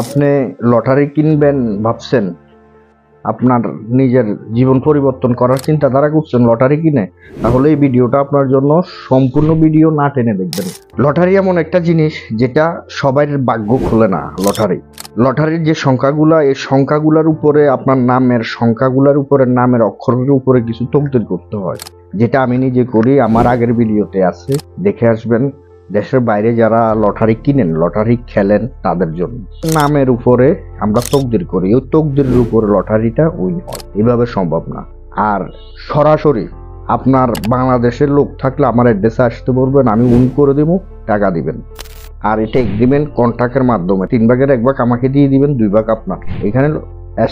আপনি লটারি কিনবেন ভাবছেন, আপনার নিজের জীবন পরিবর্তন করার চিন্তাধারা করছেন লটারি কিনে, তাহলে এই ভিডিওটা আপনার জন্য। সম্পূর্ণ ভিডিও না টেনে দেখবেন। লটারি এমন একটা জিনিস যেটা সবার ভাগ্য খুলে না। লটারির যে সংখ্যাগুলা, এই সংখ্যাগুলোর উপরে আপনার নামের সংখ্যাগুলোর উপরে, নামের অক্ষরের উপরে কিছু তকদির করতে হয়, যেটা আমি নিজে করি। আমার আগের ভিডিওতে আছে, দেখে আসবেন। দেশের বাইরে যারা লটারি কিনেন, লটারি খেলেন, তাদের জন্য নামের উপরে আমরা তকদির করি, ওই তকদিরের উপরে লটারিটা উইন হয়। এভাবে সম্ভব না। আর সরাসরি আপনার বাংলাদেশের লোক থাকলে আমার অ্যাড্রেসে আসতে বলবেন, আমি উইন করে দেবো, টাকা দিবেন। আর এটা এগ্রিমেন্ট কন্ট্রাক্টের মাধ্যমে 3 ভাগের 1 ভাগ আমাকে দিয়ে দিবেন, 2 ভাগ আপনার। এখানে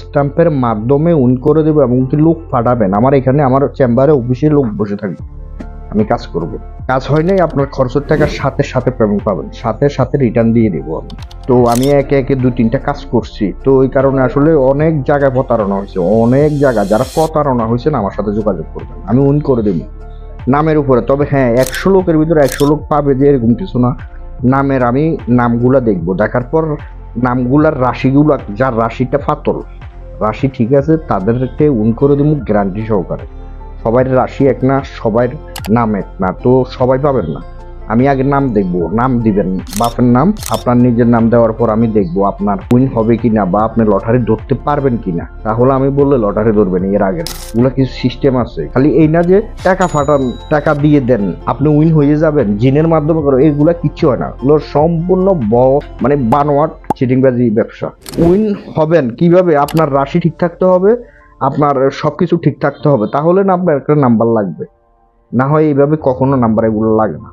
স্ট্যাম্পের মাধ্যমে উইন করে দেবো এবং কি লোক পাঠাবেন। আমার এখানে আমার চেম্বারে অফিসে লোক বসে থাকবে, আমি কাজ করব। কাজ হয় নাই, আপনার খরচের টাকার সাথে সাথে পেমেন্ট পাবেন, সাথে সাথে রিটার্ন দিয়ে দেবো আমি। তো আমি একে একে 2-3টা কাজ করছি, তো ওই কারণে আসলে অনেক জায়গায় প্রতারণা হয়েছে, অনেক জায়গা। যারা প্রতারণা হয়েছে না, আমার সাথে যোগাযোগ করবেন, আমি উইন করে দেবো নামের উপরে। তবে হ্যাঁ, 100 লোকের ভিতরে 100 লোক পাবে যে এরকম কিছু না। নামের আমি নামগুলা দেখবো, দেখার পর নামগুলার রাশিগুলা, যার রাশিটা ফাতল, রাশি ঠিক আছে, তাদেরকে উইন করে দেবো গ্যারান্টি সহকারে। সবাই রাশি এক না, সবাই নাম এক না, তো সবাই পাবেন না। আমি আগে নাম দেখবো, নাম দিবেন, বাপের নাম, আপনার নিজের নাম দেওয়ার পর আমি দেখবো আপনার উইন হবে কিনা বা আপনি লটারি ধরতে পারবেন কিনা। তাহলে আমি বললে লটারি ধরবেন। এর আগে ওগুলা কিছু সিস্টেম আছে, খালি এই না যে টাকা ফাটান, টাকা দিয়ে দেন, আপনি উইন হয়ে যাবেন জিনের মাধ্যমে করো, এগুলা কিচ্ছু হয় না। এগুলো সম্পূর্ণ মানে বানোয়াট চিটিংবাজি ব্যবসা। উইন হবেন কিভাবে? আপনার রাশি ঠিক থাকতে হবে, আপনার সবকিছু ঠিক থাকতে হবে, তাহলে না আপনার একটা নাম্বার লাগবে। না হয় এইভাবে কখনো নাম্বার এগুলো লাগে না।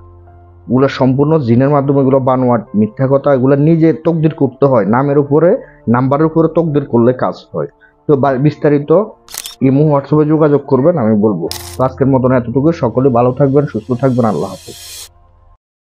এগুলো সম্পূর্ণ জিনের মাধ্যমে, এগুলো বানোয়াট, মিথ্যা কথা। এগুলো নিজে তকদির করতে হয়, নামের উপরে, নাম্বারের উপরে তকদির করলে কাজ হয়। তো বিস্তারিত ইমো, হোয়াটসঅ্যাপে যোগাযোগ করবেন, আমি বলবো। তো আজকের মতন এতটুকু। সকলে ভালো থাকবেন, সুস্থ থাকবেন। আল্লাহ হাফেজ।